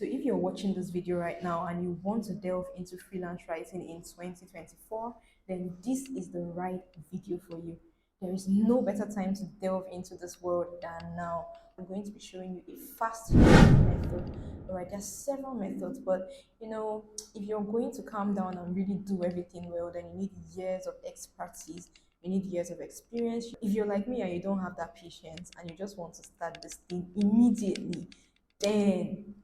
So if you're watching this video right now and you want to delve into freelance writing in 2024, then this is the right video for you. There is no better time to delve into this world than now. I'm going to be showing you a fast method. All right, there's several methods, but if you're going to calm down and really do everything well, then you need years of expertise. You need years of experience. If you're like me and you don't have that patience and you just want to start this thing immediately, then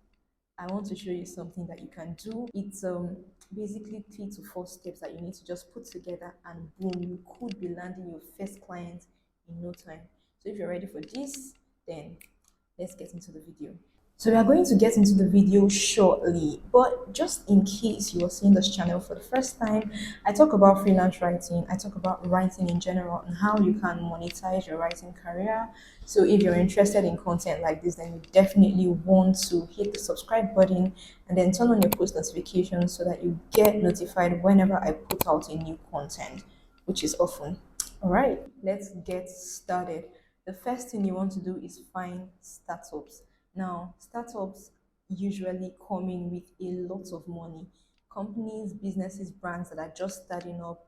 I want to show you something that you can do. It's basically 3 to 4 steps that you need to just put together, and boom, you could be landing your first client in no time. So if you're ready for this, then let's get into the video. So we are going to get into the video shortly, but just in case you are seeing this channel for the first time, I talk about freelance writing, I talk about writing in general and how you can monetize your writing career. So if you're interested in content like this, then you definitely want to hit the subscribe button and then turn on your post notifications so that you get notified whenever I put out a new content, which is often. All right, let's get started. The first thing you want to do is find startups. Now, startups usually come in with a lot of money. Companies, businesses, brands that are just starting up,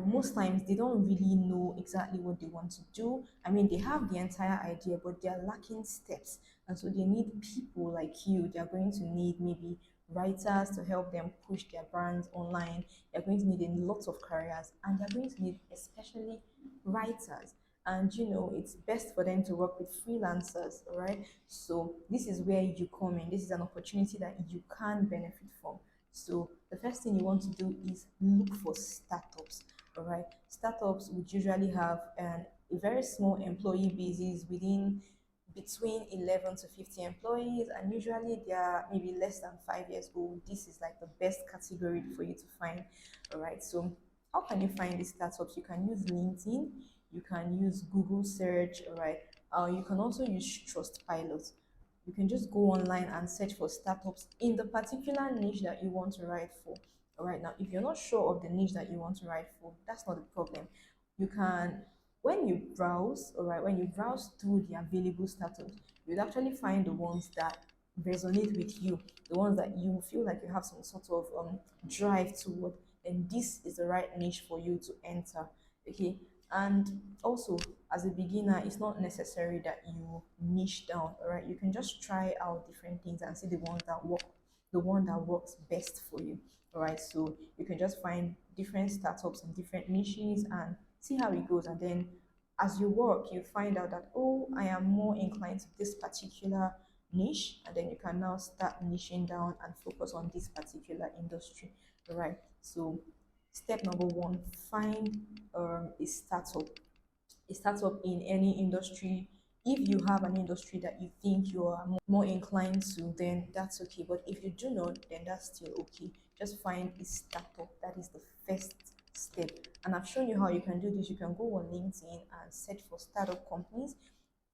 most times they don't really know exactly what they want to do. I mean, they have the entire idea, but they are lacking steps. And so they need people like you. They are going to need maybe writers to help them push their brands online. They're going to need a lot of careers, and they're going to need especially writers. And it's best for them to work with freelancers, all right? So this is where you come in. This is an opportunity that you can benefit from. So the first thing you want to do is look for startups, all right? Startups would usually have a very small employee basis within between 11 to 50 employees, and usually they are maybe less than 5 years old. This is like the best category for you to find. All right, so how can you find these startups? You can use LinkedIn, you can use Google search. All right, you can also use Trustpilot. You can just go online and search for startups in the particular niche that you want to write for. All right, now if you're not sure of the niche that you want to write for, that's not the problem. You can, when you browse, all right, when you browse through the available startups, you'll actually find the ones that resonate with you, the ones that you feel like you have some sort of drive toward, and this is the right niche for you to enter. Okay, and also as a beginner, it's not necessary that you niche down. All right, you can just try out different things and see the ones that work, the one that works best for you. All right, so you can just find different startups in different niches and see how it goes. And then as you work, you find out that, oh, I am more inclined to this particular niche. And then you can now start niching down and focus on this particular industry. All right, so step number one, find a startup in any industry. If you have an industry that you think you are more inclined to, then that's okay. But if you do not, then that's still okay. Just find a startup. That is the first step. And I've shown you how you can do this. You can go on LinkedIn and search for startup companies.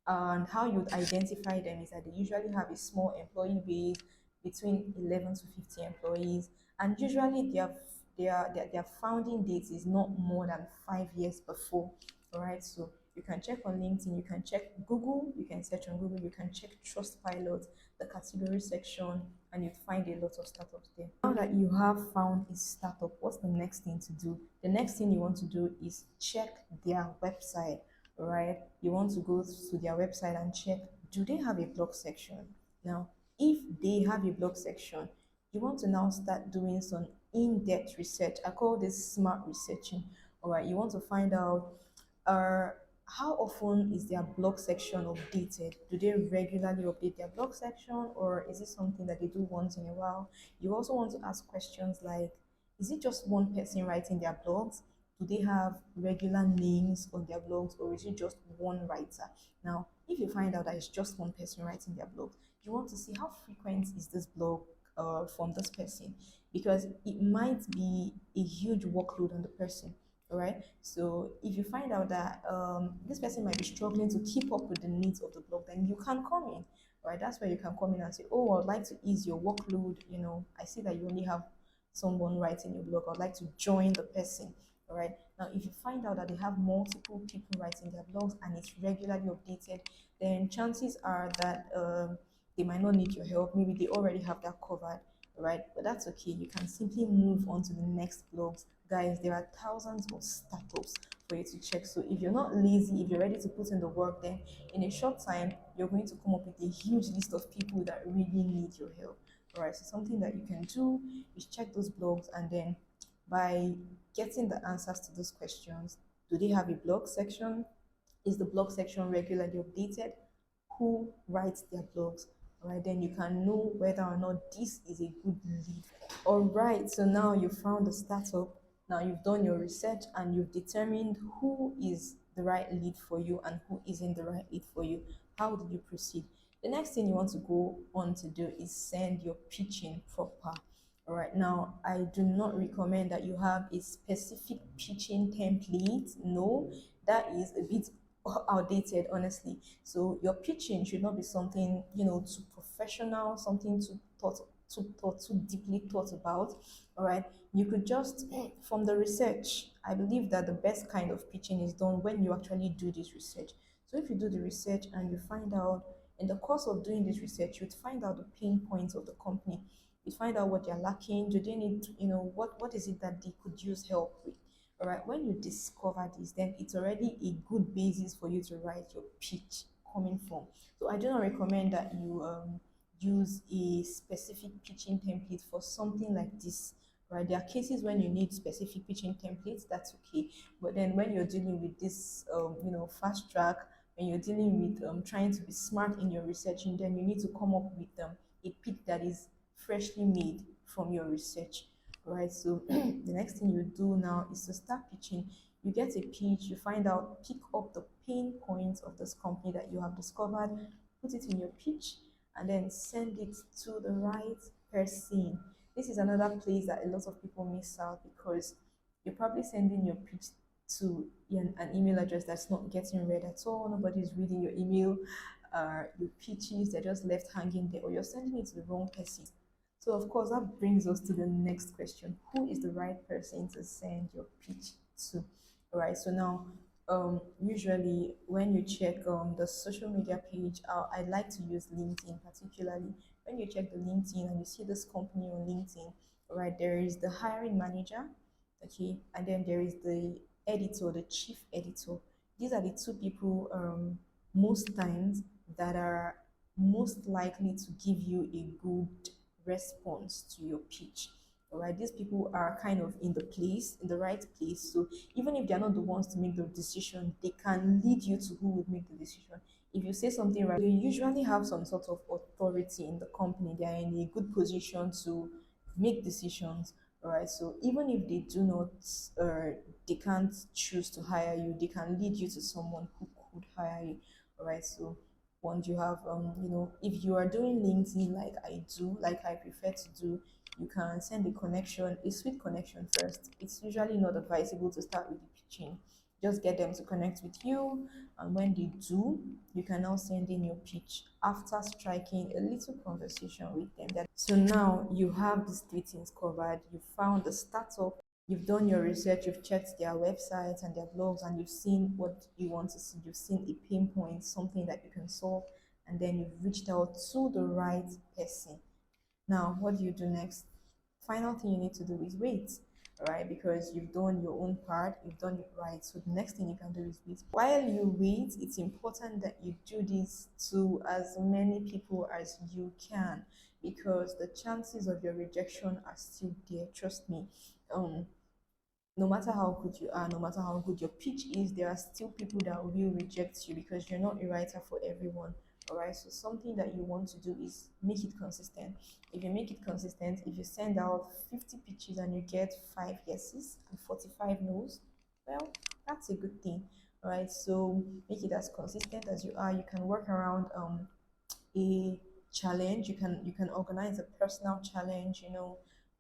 And how you'd identify them is that they usually have a small employee base between 11 to 50 employees, and usually their founding date is not more than 5 years before. All right, so you can check on LinkedIn, you can check Google, you can search on Google, you can check Trustpilot, the category section, and you'd find a lot of startups there. Now that you have found a startup, what's the next thing to do? The next thing you want to do is check their website. All right, you want to go to their website and check, do they have a blog section? Now, if they have a blog section, you want to now start doing some in-depth research. I call this smart researching. All right, you want to find out uh, how often is their blog section updated? Do they regularly update their blog section, or is it something that they do once in a while? You also want to ask questions like, is it just one person writing their blogs? Do they have regular names on their blogs, or is it just one writer? Now, if you find out that it's just one person writing their blog, you want to see how frequent is this blog from this person, because it might be a huge workload on the person. All right, so if you find out that this person might be struggling to keep up with the needs of the blog, then you can come in. Right, that's where you can come in and say, oh, I'd like to ease your workload. I see that you only have someone writing your blog. I'd like to join the person. All right, now if you find out that they have multiple people writing their blogs and it's regularly updated, then chances are that they might not need your help. Maybe they already have that covered, right? But that's okay. You can simply move on to the next blogs. Guys, there are thousands of startups for you to check. So if you're not lazy, if you're ready to put in the work, then in a short time, you're going to come up with a huge list of people that really need your help. All right. So something that you can do is check those blogs, and then by getting the answers to those questions, do they have a blog section? Is the blog section regularly updated? Who writes their blogs? All right, then you can know whether or not this is a good lead. All right, so now you found the startup. Now you've done your research and you've determined who is the right lead for you and who isn't the right lead for you. How did you proceed? The next thing you want to go on to do is send your pitching proper. All right, now I do not recommend that you have a specific pitching template. No, that is a bit outdated, honestly. So your pitching should not be something, too professional, something too deeply thought about. All right, you could just from the research. I believe that the best kind of pitching is done when you actually do this research. So if you do the research and you find out in the course of doing this research, you'd find out the pain points of the company. You find out what they're lacking. Do they need, what is it that they could use help with? All right, when you discover this, then it's already a good basis for you to write your pitch coming from. So I do not recommend that you use a specific pitching template for something like this. Right, there are cases when you need specific pitching templates. That's okay, but then when you're dealing with this, fast track, when you're dealing with trying to be smart in your researching, then you need to come up with a pitch that is freshly made from your research. Right, so the next thing you do now is to start pitching. You get a pitch, you find out, pick up the pain points of this company that you have discovered, put it in your pitch, and then send it to the right person. This is another place that a lot of people miss out because you're probably sending your pitch to an email address that's not getting read at all. Nobody's reading your email, your pitches, they're just left hanging there, or you're sending it to the wrong person. So, of course, that brings us to the next question. Who is the right person to send your pitch to? All right, so now, usually when you check the social media page, I like to use LinkedIn particularly. When you check the LinkedIn and you see this company on LinkedIn, all right, there is the hiring manager, okay, and then there is the editor, the chief editor. These are the two people most times that are most likely to give you a good response to your pitch. All right, these people are kind of in the right place. So even if they're not the ones to make the decision, they can lead you to who would make the decision. If you say something right, they usually have some sort of authority in the company. They are in a good position to make decisions. All right, so even if they do not, they can't choose to hire you, they can lead you to someone who could hire you. All right, so once you have if you are doing LinkedIn like I do, like I prefer to do, you can send a connection, a sweet connection first. It's usually not advisable to start with the pitching. Just get them to connect with you, and when they do, you can now send in your pitch after striking a little conversation with them. So now you have these three things covered. You found the startup, you've done your research, you've checked their websites and their blogs, and you've seen what you want to see. You've seen a pain point, something that you can solve, and then you've reached out to the right person. Now, what do you do next? Final thing you need to do is wait, all right? Because you've done your own part, you've done it right. So the next thing you can do is wait. While you wait, it's important that you do this to as many people as you can, because the chances of your rejection are still there. Trust me. No matter how good you are, no matter how good your pitch is, there are still people that will reject you because you're not a writer for everyone. All right. So something that you want to do is make it consistent. If you make it consistent, if you send out 50 pitches and you get 5 yeses and 45 no's, well, that's a good thing. All right. So make it as consistent as you are. You can work around a challenge. You can organize a personal challenge,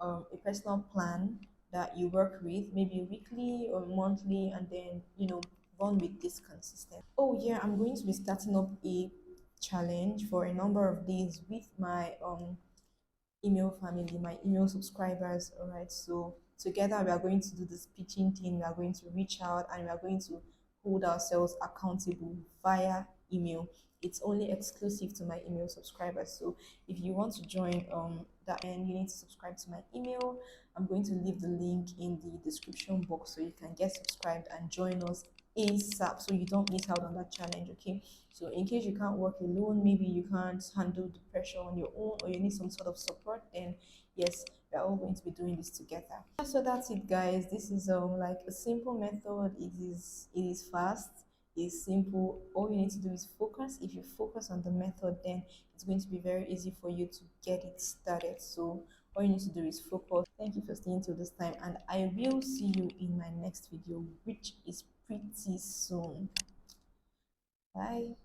a personal plan that you work with, maybe weekly or monthly, and then run with this consistent. Oh yeah, I'm going to be starting up a challenge for a number of days with my email family, my email subscribers. All right, so together we are going to do this pitching thing. We are going to reach out and we are going to hold ourselves accountable via email. It's only exclusive to my email subscribers. So if you want to join that, and you need to subscribe to my email, I'm going to leave the link in the description box so you can get subscribed and join us ASAP so you don't miss out on that challenge. Okay, so in case you can't work alone, maybe you can't handle the pressure on your own, or you need some sort of support, then yes, we're all going to be doing this together. So that's it, guys. This is like a simple method. It is fast, it's simple. All you need to do is focus. If you focus on the method, then it's going to be very easy for you to get it started. So all you need to do is focus. Thank you for staying till this time, and I will see you in my next video, which is pretty soon. Bye.